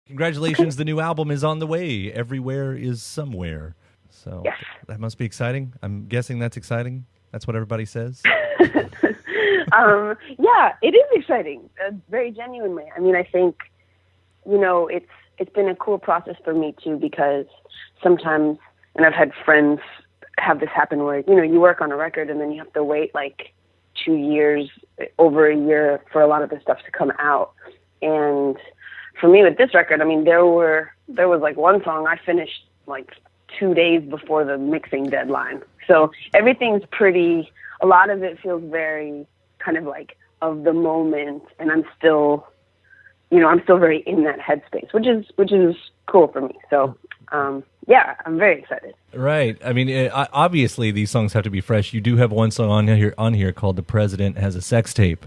Congratulations, the new album is on the way. Everywhere is somewhere. So Yes. that must be exciting. I'm guessing that's exciting. That's what everybody says. Yeah, it is exciting, very genuinely. I mean, I think, it's been a cool process for me too, because sometimes, and I've had friends have this happen where, you work on a record and then you have to wait like 2 years, over a year for a lot of the stuff to come out. And for me with this record, I mean, there was like one song I finished like 2 days before the mixing deadline. So everything's a lot of it feels very kind of like of the moment, and I'm still very in that headspace, which is cool for me. So, yeah, I'm very excited. Right. I mean, obviously these songs have to be fresh. You do have one song on here called "The President Has a Sex Tape."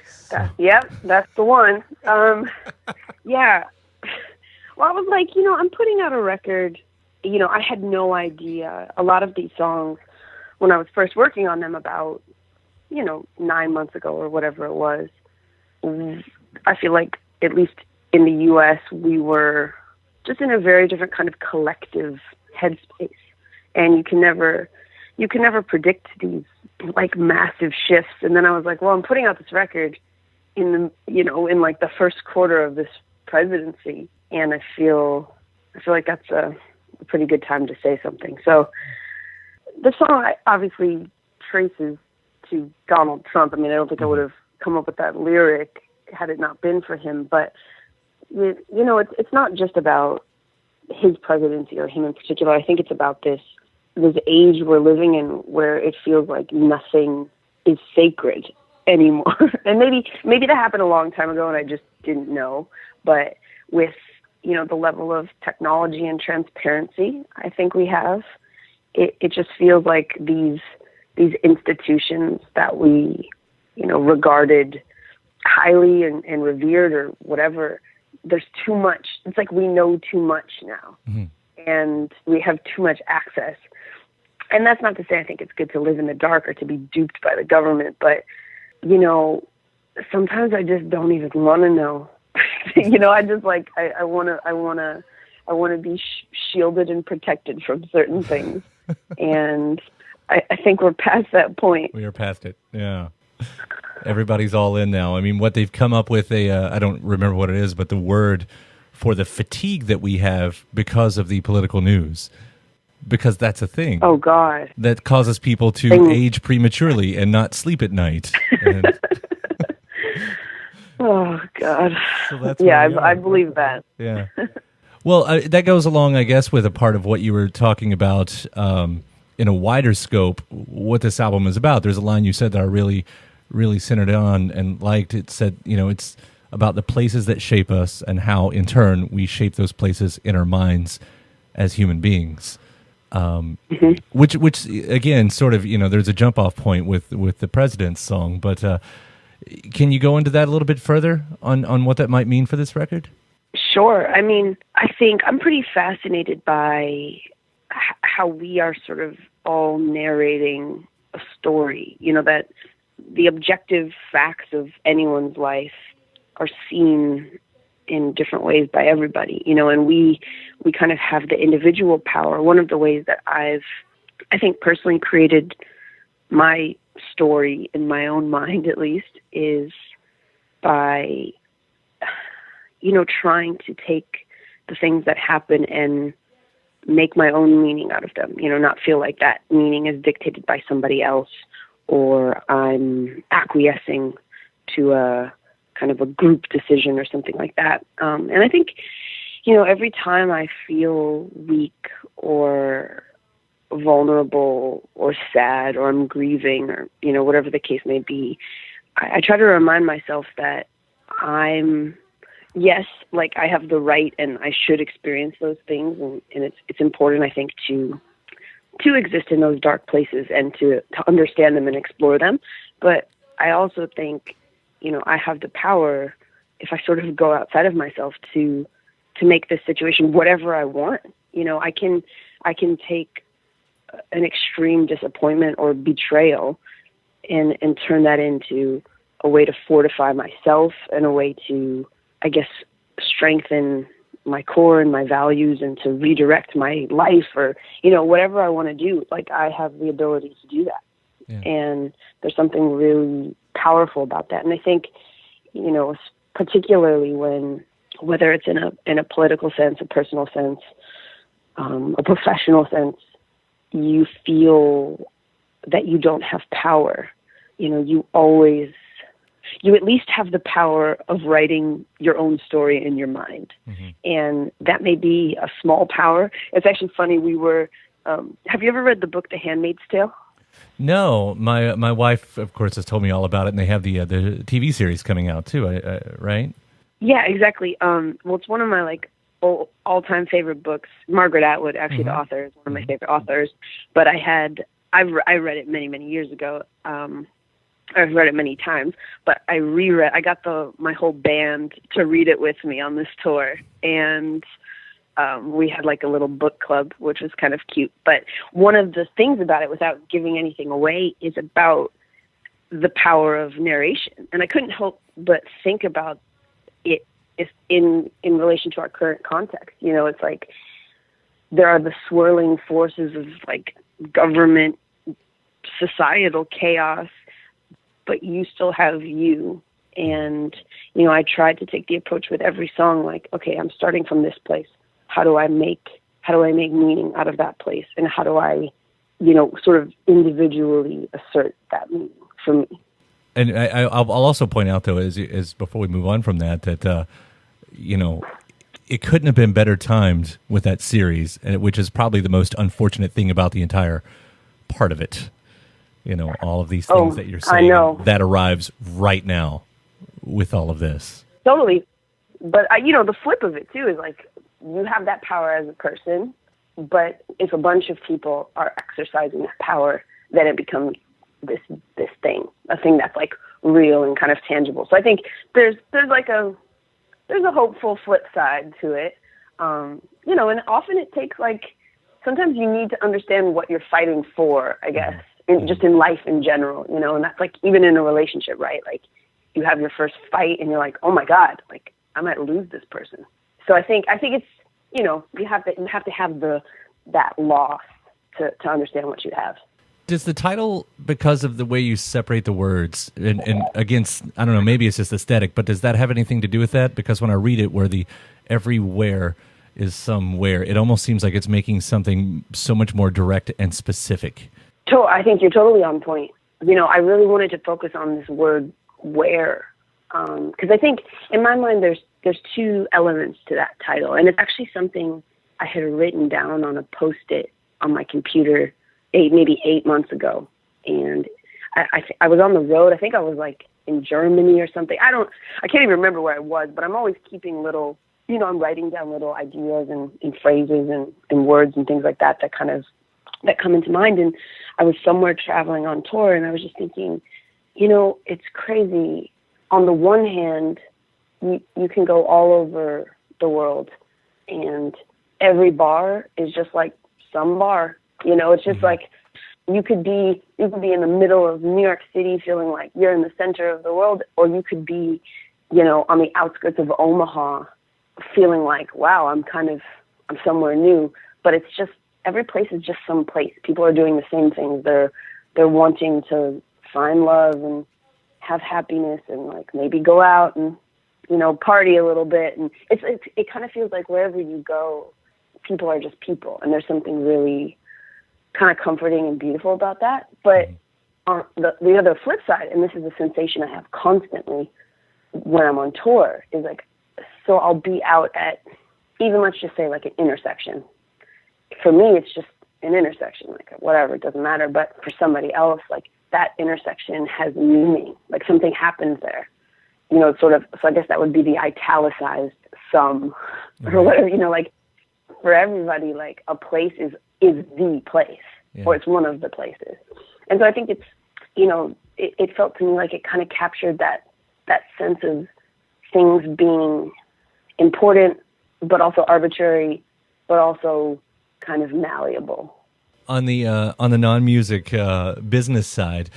So. Yep, that's the one. Yeah. Well, I was like, I'm putting out a record. I had no idea. A lot of these songs, when I was first working on them about, 9 months ago or whatever it was, I feel like, at least in the U.S., we were just in a very different kind of collective headspace. And you can never predict these like massive shifts. And then I was like, well, I'm putting out this record in like the first quarter of this presidency. And I feel like that's a pretty good time to say something. So the song obviously traces to Donald Trump. I mean, I don't think I would have come up with that lyric had it not been for him. But, it's not just about his presidency or him in particular. I think it's about this age we're living in where it feels like nothing is sacred anymore. And maybe that happened a long time ago and I just didn't know. But with, the level of technology and transparency I think we have, it just feels like these institutions that we, regarded highly and revered or whatever, there's too much. It's like we know too much now. Mm-hmm. And we have too much access. And that's not to say I think it's good to live in the dark or to be duped by the government, but, sometimes I just don't even want to know. I just like, I want to be shielded and protected from certain things. And I think we're past that point. We are past it. Yeah. Everybody's all in now. I mean, what they've come up with, I don't remember what it is, but the word for the fatigue that we have because of the political news, because that's a thing. Oh, God. That causes people to age prematurely and not sleep at night. Oh, God. So I believe that. Yeah. Well, that goes along, I guess, with a part of what you were talking about in a wider scope, what this album is about. There's a line you said that I really, really centered on and liked. It said, it's about the places that shape us and how, in turn, we shape those places in our minds as human beings. Which again, sort of, there's a jump-off point with the President's song. But can you go into that a little bit further on what that might mean for this record? Sure. I mean, I think I'm pretty fascinated by how we are sort of all narrating a story, that the objective facts of anyone's life are seen in different ways by everybody, and we kind of have the individual power. One of the ways that I think personally created my story in my own mind, at least, is by, trying to take the things that happen and make my own meaning out of them, not feel like that meaning is dictated by somebody else or I'm acquiescing to a kind of a group decision or something like that. And I think, every time I feel weak or vulnerable or sad or I'm grieving or, whatever the case may be, I try to remind myself that I have the right and I should experience those things. And it's important, I think, to exist in those dark places and to understand them and explore them. But I also think, I have the power, if I sort of go outside of myself, to make this situation whatever I want. I can take an extreme disappointment or betrayal and turn that into a way to fortify myself and a way to, I guess, strengthen my core and my values and to redirect my life or, whatever I want to do. Like, I have the ability to do that. Yeah. And there's something really powerful about that. And I think, particularly whether it's in a political sense, a personal sense, a professional sense, you feel that you don't have power. You at least have the power of writing your own story in your mind. Mm-hmm. And that may be a small power. It's actually funny. We were, have you ever read the book, The Handmaid's Tale? No, my wife, of course, has told me all about it, and they have the TV series coming out too, right? Yeah, exactly. Well, it's one of my all-time favorite books. Margaret Atwood, actually, mm-hmm. the author, is one of my favorite authors. But I read it many, many years ago. I've read it many times, but I got my whole band to read it with me on this tour, and we had a little book club, which was kind of cute. But one of the things about it, without giving anything away, is about the power of narration. And I couldn't help but think about it in relation to our current context. It's like there are the swirling forces of government, societal chaos, but you still have you. And, I tried to take the approach with every song, okay, I'm starting from this place. How do I make meaning out of that place? And how do I, sort of individually assert that meaning for me? And I'll also point out, though, as before we move on from that, it couldn't have been better timed with that series, which is probably the most unfortunate thing about the entire part of it. All of these things that you're saying, that arrives right now with all of this. Totally. But, the flip of it, too, is you have that power as a person, but if a bunch of people are exercising that power, then it becomes this thing, a thing that's real and kind of tangible. So I think there's a hopeful flip side to it. And often it takes sometimes you need to understand what you're fighting for, I guess. Just in life in general, and that's even in a relationship, right? You have your first fight and you're like, oh my God, I might lose this person. So I think it's, you have to have that loss to understand what you have. Does the title, because of the way you separate the words and against, I don't know, maybe it's just aesthetic, but does that have anything to do with that? Because when I read it, where the everywhere is somewhere, it almost seems like it's making something so much more direct and specific. I think you're totally on point. I really wanted to focus on this word "where," because I think in my mind there's two elements to that title, and it's actually something I had written down on a Post-it on my computer maybe 8 months ago, and I was on the road. I think I was in Germany or something. I can't even remember where I was, but I'm always keeping little. I'm writing down little ideas and phrases and words and things like that that come into mind. And I was somewhere traveling on tour, and I was just thinking, it's crazy. On the one hand, you can go all over the world, and every bar is just like some bar. It's just you could be in the middle of New York City feeling like you're in the center of the world, or you could be, on the outskirts of Omaha feeling like, wow, I'm somewhere new. But it's just, every place is just some place. People are doing the same things. They're wanting to find love and have happiness and maybe go out and party a little bit. And it kind of feels like wherever you go, people are just people, and there's something really kind of comforting and beautiful about that. But on the other flip side, and this is a sensation I have constantly when I'm on tour, is so I'll be out at, even let's just say an intersection. For me, it's just an intersection, whatever, it doesn't matter. But for somebody else, that intersection has meaning, something happens there, sort of. So I guess that would be the italicized sum, or whatever, for everybody, a place is the place, or it's one of the places. And so I think it's, it felt to me like it kind of captured that sense of things being important, but also arbitrary, but also kind of malleable. On the non-music business side,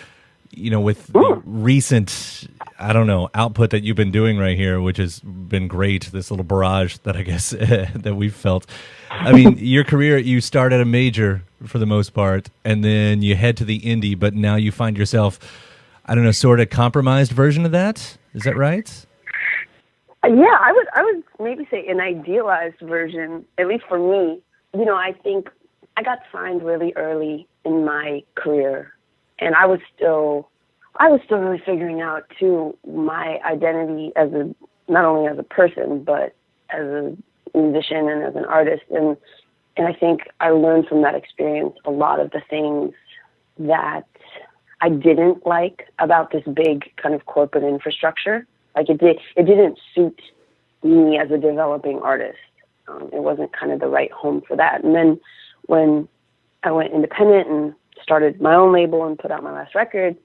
with the recent, I don't know, output that you've been doing right here, which has been great, this little barrage that I guess that we've felt. I mean, your career, you start at a major for the most part, and then you head to the indie, but now you find yourself, I don't know, sort of compromised version of that. Is that right? Yeah, I would maybe say an idealized version, at least for me. I think I got signed really early in my career, and I was still really figuring out too my identity as not only as a person but as a musician and as an artist, and I think I learned from that experience a lot of the things that I didn't like about this big kind of corporate infrastructure. Like it didn't suit me as a developing artist. It wasn't kind of the right home for that. And then when I went independent and started my own label and put out my last record,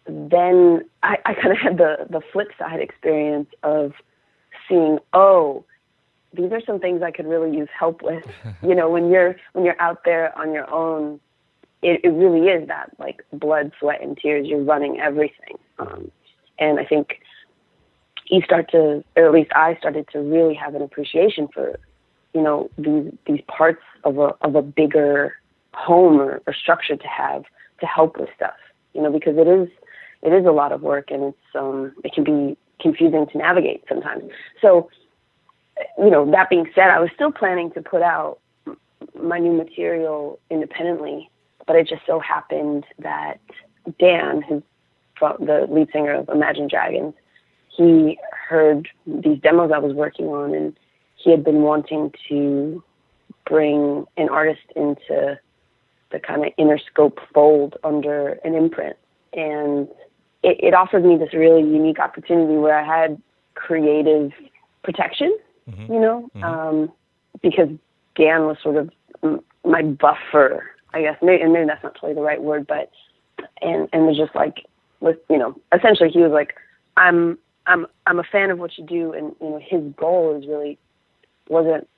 then I kind of had the flip side experience of seeing, these are some things I could really use help with. When you're out there on your own, it really is that like blood, sweat, and tears. You're running everything. And I think you start to, or at least I started to really have an appreciation for, these parts of a bigger home or structure to have to help with stuff, because it is a lot of work, and it can be confusing to navigate sometimes. So, that being said, I was still planning to put out my new material independently, but it just so happened that Dan, who's the lead singer of Imagine Dragons, he heard these demos I was working on, and he had been wanting to bring an artist into the kind of Interscope fold under an imprint. And it offered me this really unique opportunity where I had creative protection, because Dan was sort of my buffer, I guess. Maybe that's not totally the right word, but, and was just like, essentially he was like, I'm a fan of what you do. And, his goal wasn't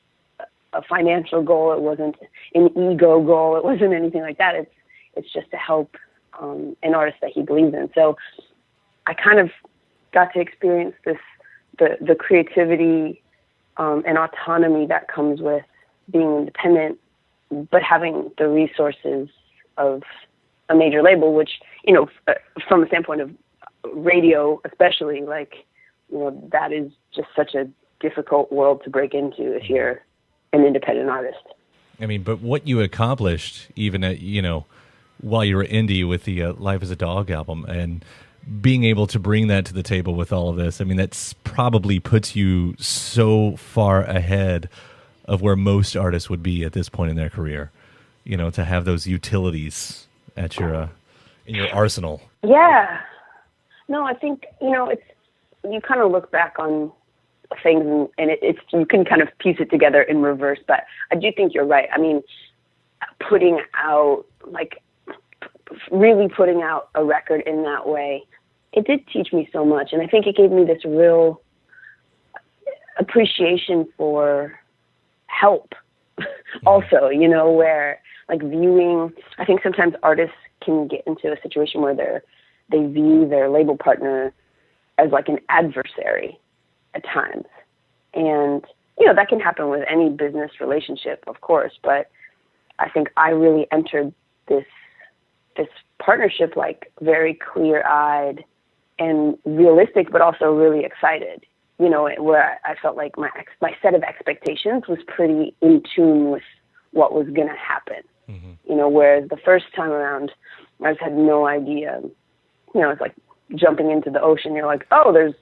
a financial goal. It wasn't an ego goal. It wasn't anything like that. It's just to help an artist that he believes in. So I kind of got to experience the creativity and autonomy that comes with being independent, but having the resources of a major label, which, from the standpoint of radio especially, that is just such a difficult world to break into if you're an independent artist. I mean, but what you accomplished even at, while you were indie with the Life as a Dog album, and being able to bring that to the table with all of this, I mean, that's probably puts you so far ahead of where most artists would be at this point in their career, to have those utilities at your in your arsenal. Yeah. No, I think, you kind of look back on things and it's you can kind of piece it together in reverse, but I do think you're right. I mean, really putting out a record in that way, it did teach me so much. And I think it gave me this real appreciation for help also, where viewing, I think sometimes artists can get into a situation where they view their label partner as like an adversary at times. And, that can happen with any business relationship, of course, but I think I really entered this partnership very clear-eyed and realistic, but also really excited, where I felt like my set of expectations was pretty in tune with what was going to happen. Whereas the first time around, I just had no idea. It's like jumping into the ocean. You're like, oh, there's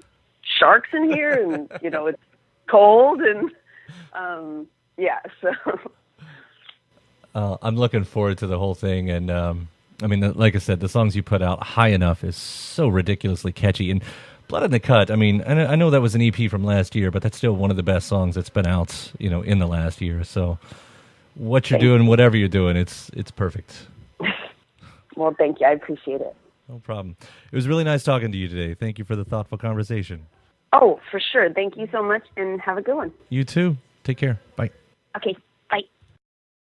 sharks in here, and it's cold, and so. I'm looking forward to the whole thing, and I mean, like I said, the songs you put out, High Enough, is so ridiculously catchy, and Blood in the Cut. I mean, I know that was an EP from last year, but that's still one of the best songs that's been out, in the last year. So, what you're doing, whatever you're doing, it's perfect. Well, thank you. I appreciate it. No problem. It was really nice talking to you today. Thank you for the thoughtful conversation. Oh, for sure. Thank you so much, and have a good one. You too. Take care. Bye. Okay.